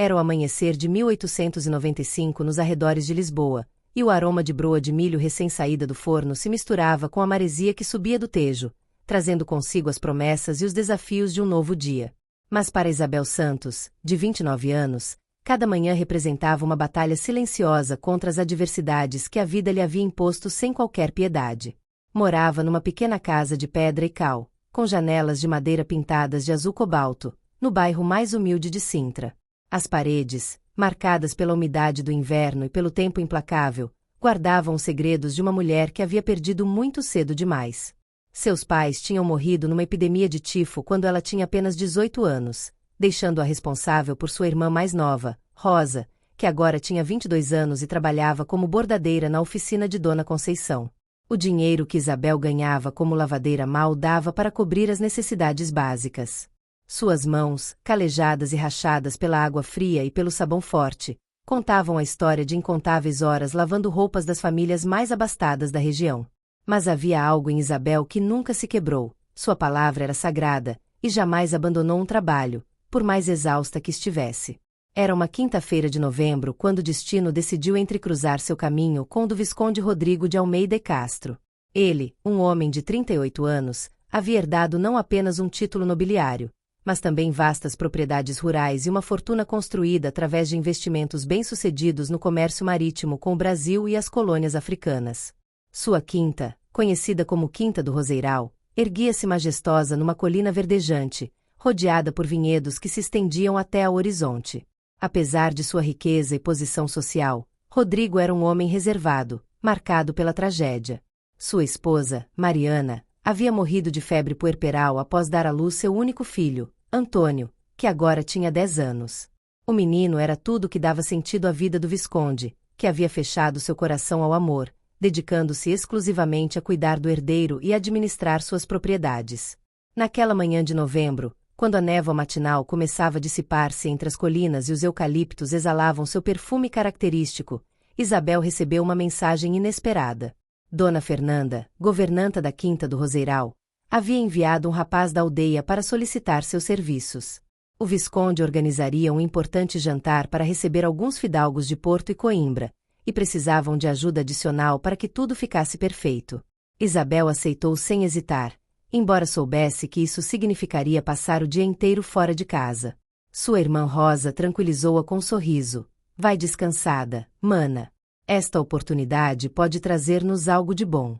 Era o amanhecer de 1895 nos arredores de Lisboa, e o aroma de broa de milho recém-saída do forno se misturava com a maresia que subia do Tejo, trazendo consigo as promessas e os desafios de um novo dia. Mas para Isabel Santos, de 29 anos, cada manhã representava uma batalha silenciosa contra as adversidades que a vida lhe havia imposto sem qualquer piedade. Morava numa pequena casa de pedra e cal, com janelas de madeira pintadas de azul cobalto, no bairro mais humilde de Sintra. As paredes, marcadas pela umidade do inverno e pelo tempo implacável, guardavam os segredos de uma mulher que havia perdido muito cedo demais. Seus pais tinham morrido numa epidemia de tifo quando ela tinha apenas 18 anos, deixando-a responsável por sua irmã mais nova, Rosa, que agora tinha 22 anos e trabalhava como bordadeira na oficina de Dona Conceição. O dinheiro que Isabel ganhava como lavadeira mal dava para cobrir as necessidades básicas. Suas mãos, calejadas e rachadas pela água fria e pelo sabão forte, contavam a história de incontáveis horas lavando roupas das famílias mais abastadas da região. Mas havia algo em Isabel que nunca se quebrou, sua palavra era sagrada, e jamais abandonou um trabalho, por mais exausta que estivesse. Era uma quinta-feira de novembro quando o destino decidiu entrecruzar seu caminho com o do Visconde Rodrigo de Almeida e Castro. Ele, um homem de 38 anos, havia herdado não apenas um título nobiliário, mas também vastas propriedades rurais e uma fortuna construída através de investimentos bem-sucedidos no comércio marítimo com o Brasil e as colônias africanas. Sua quinta, conhecida como Quinta do Roseiral, erguia-se majestosa numa colina verdejante, rodeada por vinhedos que se estendiam até ao horizonte. Apesar de sua riqueza e posição social, Rodrigo era um homem reservado, marcado pela tragédia. Sua esposa, Mariana, havia morrido de febre puerperal após dar à luz seu único filho, Antônio, que agora tinha 10 anos. O menino era tudo que dava sentido à vida do Visconde, que havia fechado seu coração ao amor, dedicando-se exclusivamente a cuidar do herdeiro e administrar suas propriedades. Naquela manhã de novembro, quando a névoa matinal começava a dissipar-se entre as colinas e os eucaliptos exalavam seu perfume característico, Isabel recebeu uma mensagem inesperada. Dona Fernanda, governanta da Quinta do Roseiral, havia enviado um rapaz da aldeia para solicitar seus serviços. O Visconde organizaria um importante jantar para receber alguns fidalgos de Porto e Coimbra, e precisavam de ajuda adicional para que tudo ficasse perfeito. Isabel aceitou sem hesitar, embora soubesse que isso significaria passar o dia inteiro fora de casa. Sua irmã Rosa tranquilizou-a com um sorriso. Vai descansada, mana. Esta oportunidade pode trazer-nos algo de bom.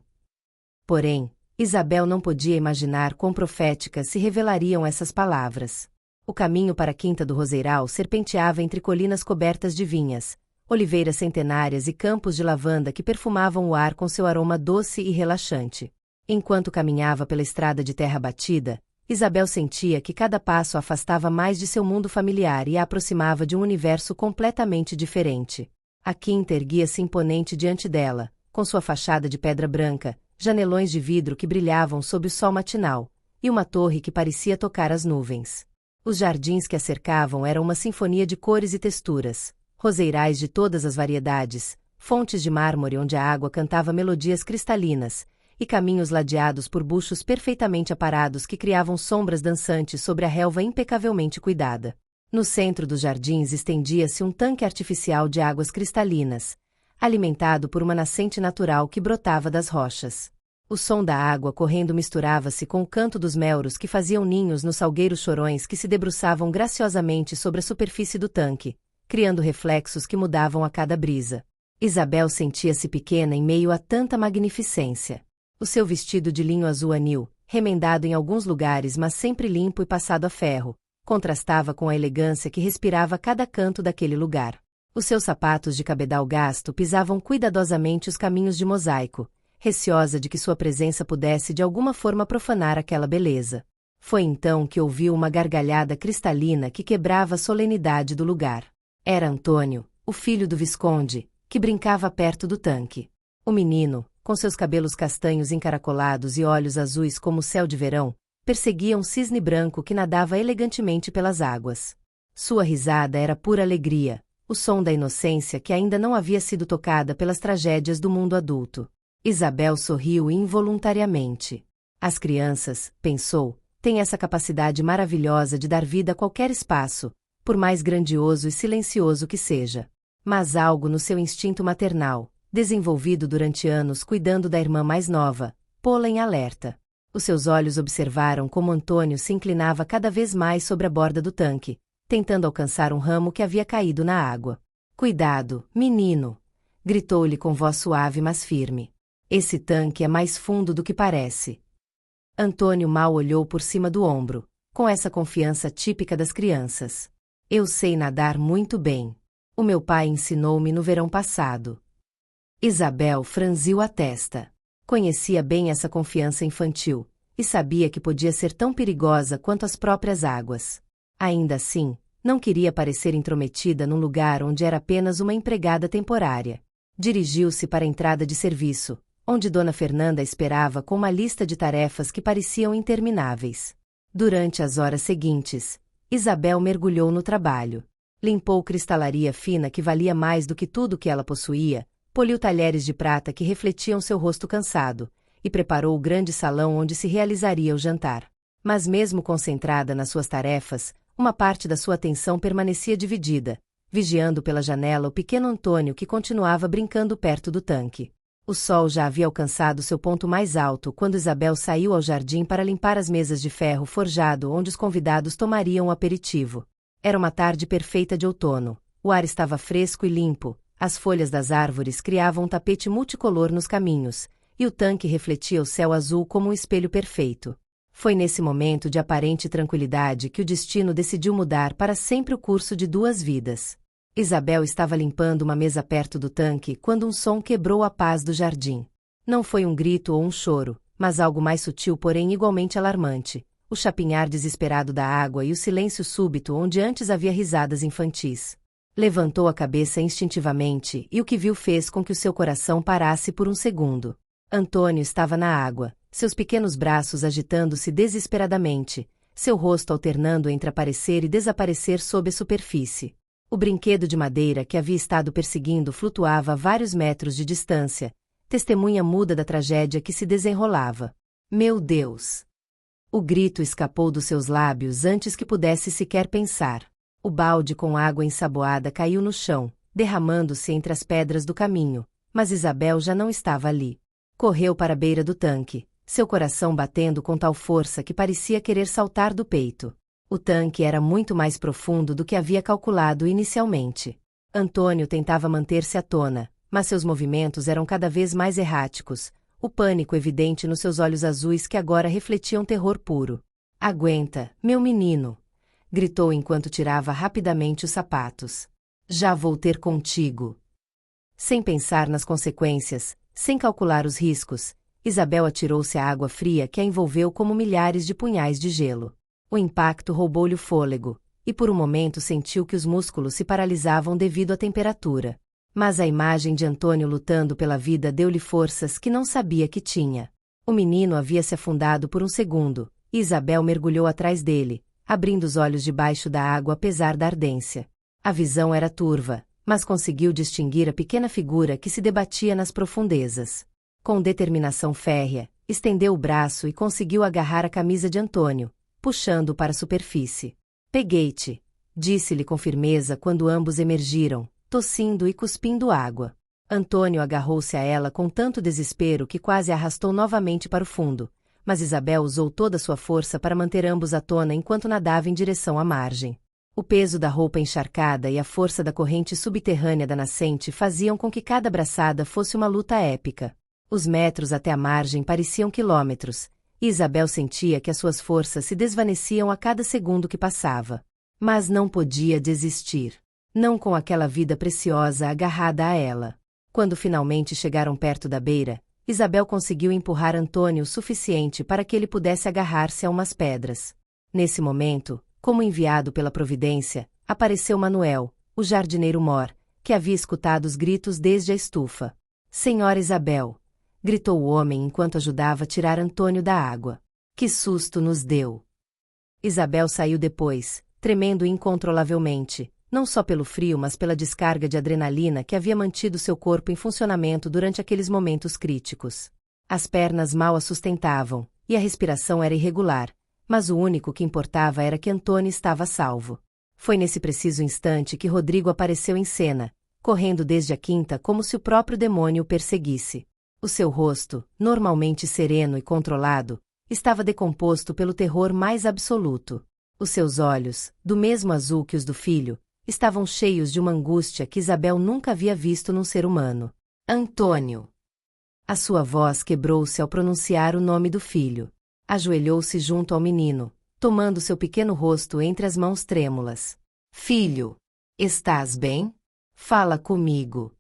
Porém, Isabel não podia imaginar quão proféticas se revelariam essas palavras. O caminho para a Quinta do Roseiral serpenteava entre colinas cobertas de vinhas, oliveiras centenárias e campos de lavanda que perfumavam o ar com seu aroma doce e relaxante. Enquanto caminhava pela estrada de terra batida, Isabel sentia que cada passo a afastava mais de seu mundo familiar e a aproximava de um universo completamente diferente. A quinta erguia-se imponente diante dela, com sua fachada de pedra branca, janelões de vidro que brilhavam sob o sol matinal, e uma torre que parecia tocar as nuvens. Os jardins que a cercavam eram uma sinfonia de cores e texturas, roseirais de todas as variedades, fontes de mármore onde a água cantava melodias cristalinas, e caminhos ladeados por buchos perfeitamente aparados que criavam sombras dançantes sobre a relva impecavelmente cuidada. No centro dos jardins estendia-se um tanque artificial de águas cristalinas, alimentado por uma nascente natural que brotava das rochas. O som da água correndo misturava-se com o canto dos melros que faziam ninhos nos salgueiros chorões que se debruçavam graciosamente sobre a superfície do tanque, criando reflexos que mudavam a cada brisa. Isabel sentia-se pequena em meio a tanta magnificência. O seu vestido de linho azul anil, remendado em alguns lugares mas sempre limpo e passado a ferro, contrastava com a elegância que respirava cada canto daquele lugar. Os seus sapatos de cabedal gasto pisavam cuidadosamente os caminhos de mosaico, receosa de que sua presença pudesse de alguma forma profanar aquela beleza. Foi então que ouviu uma gargalhada cristalina que quebrava a solenidade do lugar. Era Antônio, o filho do Visconde, que brincava perto do tanque. O menino, com seus cabelos castanhos encaracolados e olhos azuis como o céu de verão, perseguia um cisne branco que nadava elegantemente pelas águas. Sua risada era pura alegria, o som da inocência que ainda não havia sido tocada pelas tragédias do mundo adulto. Isabel sorriu involuntariamente. As crianças, pensou, têm essa capacidade maravilhosa de dar vida a qualquer espaço, por mais grandioso e silencioso que seja. Mas algo no seu instinto maternal, desenvolvido durante anos cuidando da irmã mais nova, pô-la em alerta. Os seus olhos observaram como Antônio se inclinava cada vez mais sobre a borda do tanque, tentando alcançar um ramo que havia caído na água. "Cuidado, menino!" gritou-lhe com voz suave mas firme. "Esse tanque é mais fundo do que parece." Antônio mal olhou por cima do ombro, com essa confiança típica das crianças. "Eu sei nadar muito bem. O meu pai ensinou-me no verão passado." Isabel franziu a testa. Conhecia bem essa confiança infantil, e sabia que podia ser tão perigosa quanto as próprias águas. Ainda assim, não queria parecer intrometida num lugar onde era apenas uma empregada temporária. Dirigiu-se para a entrada de serviço, onde Dona Fernanda esperava com uma lista de tarefas que pareciam intermináveis. Durante as horas seguintes, Isabel mergulhou no trabalho. Limpou cristalaria fina que valia mais do que tudo que ela possuía, poliu talheres de prata que refletiam seu rosto cansado, e preparou o grande salão onde se realizaria o jantar. Mas mesmo concentrada nas suas tarefas, uma parte da sua atenção permanecia dividida, vigiando pela janela o pequeno Antônio que continuava brincando perto do tanque. O sol já havia alcançado seu ponto mais alto quando Isabel saiu ao jardim para limpar as mesas de ferro forjado onde os convidados tomariam o aperitivo. Era uma tarde perfeita de outono, o ar estava fresco e limpo, as folhas das árvores criavam um tapete multicolor nos caminhos, e o tanque refletia o céu azul como um espelho perfeito. Foi nesse momento de aparente tranquilidade que o destino decidiu mudar para sempre o curso de duas vidas. Isabel estava limpando uma mesa perto do tanque quando um som quebrou a paz do jardim. Não foi um grito ou um choro, mas algo mais sutil porém igualmente alarmante, o chapinhar desesperado da água e o silêncio súbito onde antes havia risadas infantis. Levantou a cabeça instintivamente e o que viu fez com que o seu coração parasse por um segundo. Antônio estava na água, seus pequenos braços agitando-se desesperadamente, seu rosto alternando entre aparecer e desaparecer sob a superfície. O brinquedo de madeira que havia estado perseguindo flutuava a vários metros de distância, testemunha muda da tragédia que se desenrolava. "Meu Deus!" O grito escapou dos seus lábios antes que pudesse sequer pensar. O balde com água ensaboada caiu no chão, derramando-se entre as pedras do caminho, mas Isabel já não estava ali. Correu para a beira do tanque, seu coração batendo com tal força que parecia querer saltar do peito. O tanque era muito mais profundo do que havia calculado inicialmente. Antônio tentava manter-se à tona, mas seus movimentos eram cada vez mais erráticos, o pânico evidente nos seus olhos azuis que agora refletiam terror puro. "Aguenta, meu menino!" gritou enquanto tirava rapidamente os sapatos. "Já vou ter contigo." Sem pensar nas consequências, sem calcular os riscos, Isabel atirou-se à água fria que a envolveu como milhares de punhais de gelo. O impacto roubou-lhe o fôlego, e por um momento sentiu que os músculos se paralisavam devido à temperatura. Mas a imagem de Antônio lutando pela vida deu-lhe forças que não sabia que tinha. O menino havia se afundado por um segundo, e Isabel mergulhou atrás dele, abrindo os olhos debaixo da água apesar da ardência. A visão era turva, mas conseguiu distinguir a pequena figura que se debatia nas profundezas. Com determinação férrea, estendeu o braço e conseguiu agarrar a camisa de Antônio, puxando-o para a superfície. "Peguei-te", disse-lhe com firmeza quando ambos emergiram, tossindo e cuspindo água. Antônio agarrou-se a ela com tanto desespero que quase a arrastou novamente para o fundo, mas Isabel usou toda a sua força para manter ambos à tona enquanto nadava em direção à margem. O peso da roupa encharcada e a força da corrente subterrânea da nascente faziam com que cada braçada fosse uma luta épica. Os metros até a margem pareciam quilômetros, e Isabel sentia que as suas forças se desvaneciam a cada segundo que passava. Mas não podia desistir. Não com aquela vida preciosa agarrada a ela. Quando finalmente chegaram perto da beira, Isabel conseguiu empurrar Antônio o suficiente para que ele pudesse agarrar-se a umas pedras. Nesse momento, como enviado pela providência, apareceu Manuel, o jardineiro mor, que havia escutado os gritos desde a estufa. "Senhora Isabel!" gritou o homem enquanto ajudava a tirar Antônio da água. "Que susto nos deu!" Isabel saiu depois, tremendo incontrolavelmente, não só pelo frio mas pela descarga de adrenalina que havia mantido seu corpo em funcionamento durante aqueles momentos críticos. As pernas mal a sustentavam, e a respiração era irregular, mas o único que importava era que Antônio estava a salvo. Foi nesse preciso instante que Rodrigo apareceu em cena, correndo desde a quinta como se o próprio demônio o perseguisse. O seu rosto, normalmente sereno e controlado, estava decomposto pelo terror mais absoluto. Os seus olhos, do mesmo azul que os do filho, estavam cheios de uma angústia que Isabel nunca havia visto num ser humano. Antônio! A sua voz quebrou-se ao pronunciar o nome do filho. Ajoelhou-se junto ao menino, tomando seu pequeno rosto entre as mãos trêmulas. Filho! Estás bem? Fala comigo.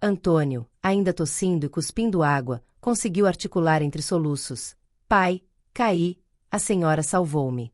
Antônio, ainda tossindo e cuspindo água, conseguiu articular entre soluços. Pai, caí, a senhora salvou-me.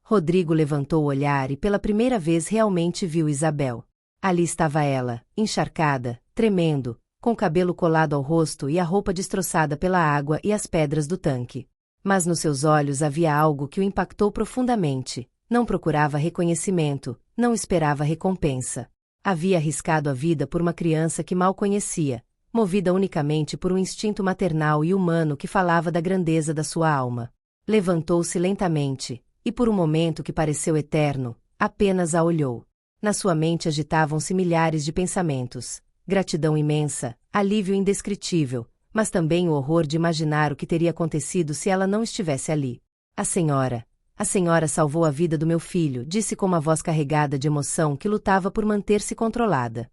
Rodrigo levantou o olhar e pela primeira vez realmente viu Isabel. Ali estava ela, encharcada, tremendo, com o cabelo colado ao rosto e a roupa destroçada pela água e as pedras do tanque. Mas nos seus olhos havia algo que o impactou profundamente. Não procurava reconhecimento, não esperava recompensa. Havia arriscado a vida por uma criança que mal conhecia, movida unicamente por um instinto maternal e humano que falava da grandeza da sua alma. Levantou-se lentamente, e por um momento que pareceu eterno, apenas a olhou. Na sua mente agitavam-se milhares de pensamentos. Gratidão imensa, alívio indescritível, mas também o horror de imaginar o que teria acontecido se ela não estivesse ali. A senhora salvou a vida do meu filho, disse com uma voz carregada de emoção que lutava por manter-se controlada.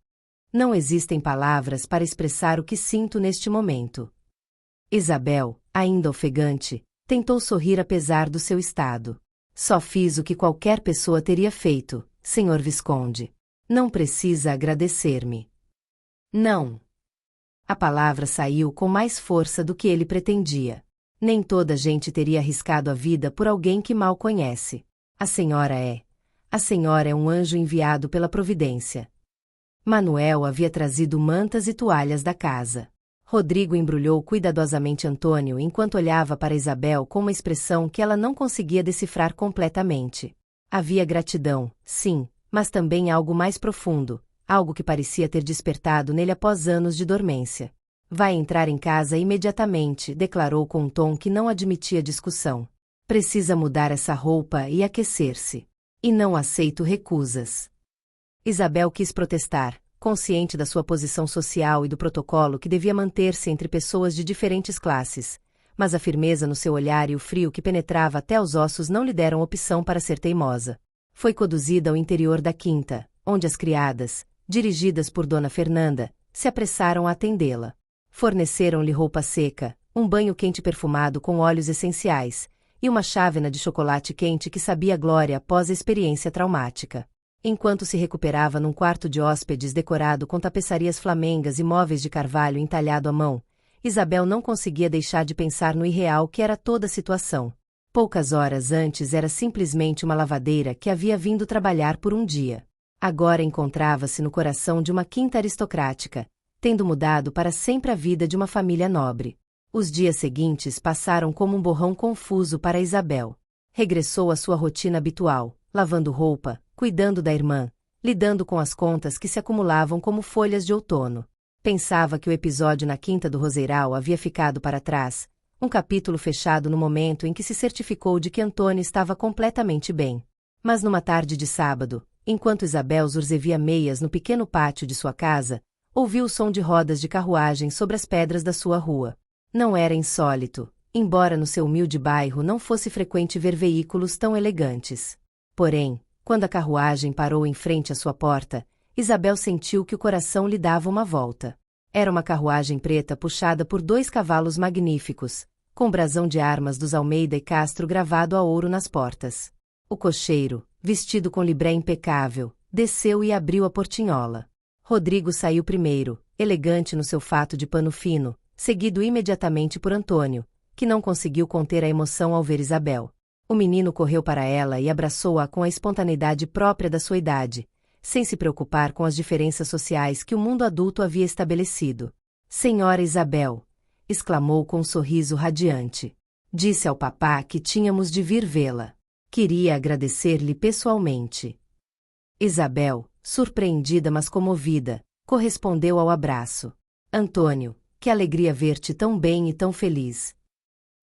Não existem palavras para expressar o que sinto neste momento. Isabel, ainda ofegante, tentou sorrir apesar do seu estado. Só fiz o que qualquer pessoa teria feito, senhor Visconde. Não precisa agradecer-me. Não. A palavra saiu com mais força do que ele pretendia. Nem toda a gente teria arriscado a vida por alguém que mal conhece. A senhora é um anjo enviado pela providência. Manuel havia trazido mantas e toalhas da casa. Rodrigo embrulhou cuidadosamente Antônio enquanto olhava para Isabel com uma expressão que ela não conseguia decifrar completamente. Havia gratidão, sim, mas também algo mais profundo, algo que parecia ter despertado nele após anos de dormência. Vai entrar em casa imediatamente, declarou com um tom que não admitia discussão. Precisa mudar essa roupa e aquecer-se. E não aceito recusas. Isabel quis protestar, consciente da sua posição social e do protocolo que devia manter-se entre pessoas de diferentes classes, mas a firmeza no seu olhar e o frio que penetrava até os ossos não lhe deram opção para ser teimosa. Foi conduzida ao interior da quinta, onde as criadas, dirigidas por Dona Fernanda, se apressaram a atendê-la. Forneceram-lhe roupa seca, um banho quente perfumado com óleos essenciais, e uma chávena de chocolate quente que sabia a glória após a experiência traumática. Enquanto se recuperava num quarto de hóspedes decorado com tapeçarias flamengas e móveis de carvalho entalhado à mão, Isabel não conseguia deixar de pensar no irreal que era toda a situação. Poucas horas antes era simplesmente uma lavadeira que havia vindo trabalhar por um dia. Agora encontrava-se no coração de uma quinta aristocrática, tendo mudado para sempre a vida de uma família nobre. Os dias seguintes passaram como um borrão confuso para Isabel. Regressou à sua rotina habitual, lavando roupa, cuidando da irmã, lidando com as contas que se acumulavam como folhas de outono. Pensava que o episódio na Quinta do Roseiral havia ficado para trás, um capítulo fechado no momento em que se certificou de que Antônio estava completamente bem. Mas numa tarde de sábado, enquanto Isabel zurzevia meias no pequeno pátio de sua casa, ouviu o som de rodas de carruagem sobre as pedras da sua rua. Não era insólito, embora no seu humilde bairro não fosse frequente ver veículos tão elegantes. Porém, quando a carruagem parou em frente à sua porta, Isabel sentiu que o coração lhe dava uma volta. Era uma carruagem preta puxada por 2 cavalos magníficos, com brasão de armas dos Almeida e Castro gravado a ouro nas portas. O cocheiro, vestido com libré impecável, desceu e abriu a portinhola. Rodrigo saiu primeiro, elegante no seu fato de pano fino, seguido imediatamente por Antônio, que não conseguiu conter a emoção ao ver Isabel. O menino correu para ela e abraçou-a com a espontaneidade própria da sua idade, sem se preocupar com as diferenças sociais que o mundo adulto havia estabelecido. Senhora Isabel! Exclamou com um sorriso radiante. Disse ao papá que tínhamos de vir vê-la. Queria agradecer-lhe pessoalmente. Isabel, surpreendida mas comovida, correspondeu ao abraço. Antônio, que alegria ver-te tão bem e tão feliz.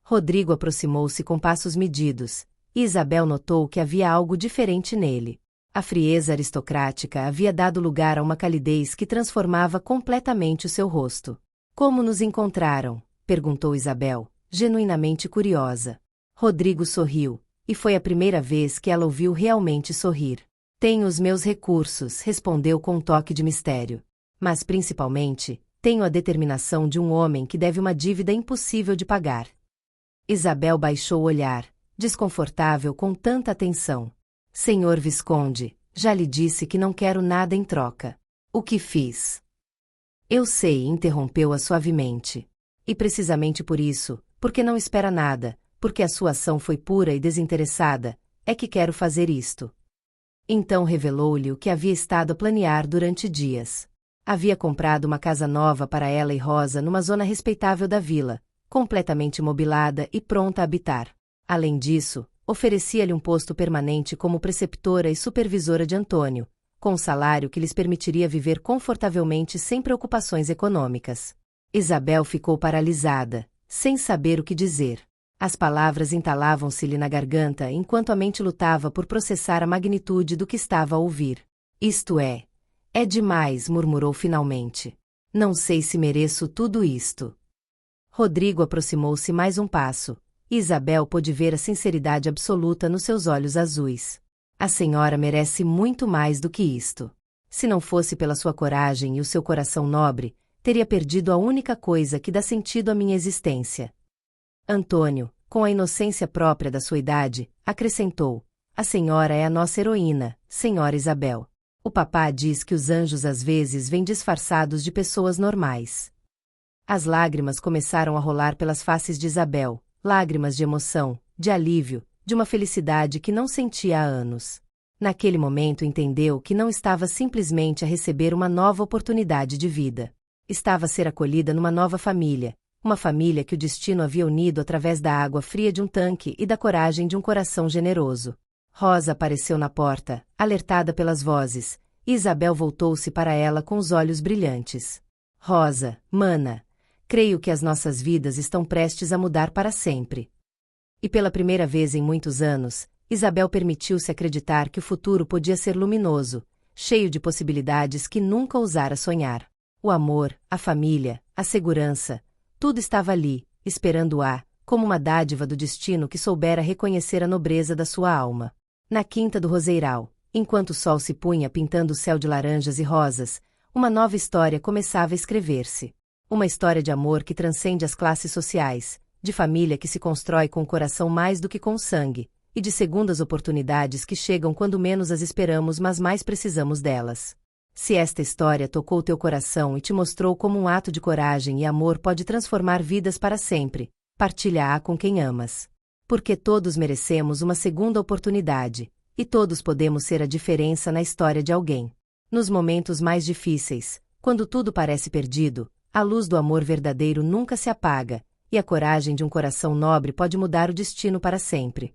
Rodrigo aproximou-se com passos medidos, e Isabel notou que havia algo diferente nele. A frieza aristocrática havia dado lugar a uma calidez que transformava completamente o seu rosto. Como nos encontraram? Perguntou Isabel, genuinamente curiosa. Rodrigo sorriu, e foi a primeira vez que ela ouviu realmente sorrir. Tenho os meus recursos, respondeu com um toque de mistério. Mas principalmente, tenho a determinação de um homem que deve uma dívida impossível de pagar. Isabel baixou o olhar, desconfortável com tanta atenção. Senhor Visconde, já lhe disse que não quero nada em troca. O que fiz? Eu sei, interrompeu-a suavemente. E precisamente por isso, porque não espera nada, porque a sua ação foi pura e desinteressada, é que quero fazer isto. Então revelou-lhe o que havia estado a planear durante dias. Havia comprado uma casa nova para ela e Rosa numa zona respeitável da vila, completamente mobilada e pronta a habitar. Além disso, oferecia-lhe um posto permanente como preceptora e supervisora de Antônio, com um salário que lhes permitiria viver confortavelmente sem preocupações econômicas. Isabel ficou paralisada, sem saber o que dizer. As palavras entalavam-se-lhe na garganta enquanto a mente lutava por processar a magnitude do que estava a ouvir. Isto é demais, murmurou finalmente. Não sei se mereço tudo isto. Rodrigo aproximou-se mais um passo, e Isabel pôde ver a sinceridade absoluta nos seus olhos azuis. A senhora merece muito mais do que isto. Se não fosse pela sua coragem e o seu coração nobre, teria perdido a única coisa que dá sentido à minha existência. Antônio, com a inocência própria da sua idade, acrescentou: a senhora é a nossa heroína, senhora Isabel. O papá diz que os anjos às vezes vêm disfarçados de pessoas normais. As lágrimas começaram a rolar pelas faces de Isabel, lágrimas de emoção, de alívio, de uma felicidade que não sentia há anos. Naquele momento entendeu que não estava simplesmente a receber uma nova oportunidade de vida. Estava a ser acolhida numa nova família, uma família que o destino havia unido através da água fria de um tanque e da coragem de um coração generoso. Rosa apareceu na porta, alertada pelas vozes, e Isabel voltou-se para ela com os olhos brilhantes. Rosa, mana, creio que as nossas vidas estão prestes a mudar para sempre. E pela primeira vez em muitos anos, Isabel permitiu-se acreditar que o futuro podia ser luminoso, cheio de possibilidades que nunca ousara sonhar. O amor, a família, a segurança, tudo estava ali, esperando-a, como uma dádiva do destino que soubera reconhecer a nobreza da sua alma. Na quinta do Roseiral, enquanto o sol se punha pintando o céu de laranjas e rosas, uma nova história começava a escrever-se. Uma história de amor que transcende as classes sociais, de família que se constrói com o coração mais do que com o sangue, e de segundas oportunidades que chegam quando menos as esperamos mas mais precisamos delas. Se esta história tocou teu coração e te mostrou como um ato de coragem e amor pode transformar vidas para sempre, partilha-a com quem amas. Porque todos merecemos uma segunda oportunidade, e todos podemos ser a diferença na história de alguém. Nos momentos mais difíceis, quando tudo parece perdido, a luz do amor verdadeiro nunca se apaga, e a coragem de um coração nobre pode mudar o destino para sempre.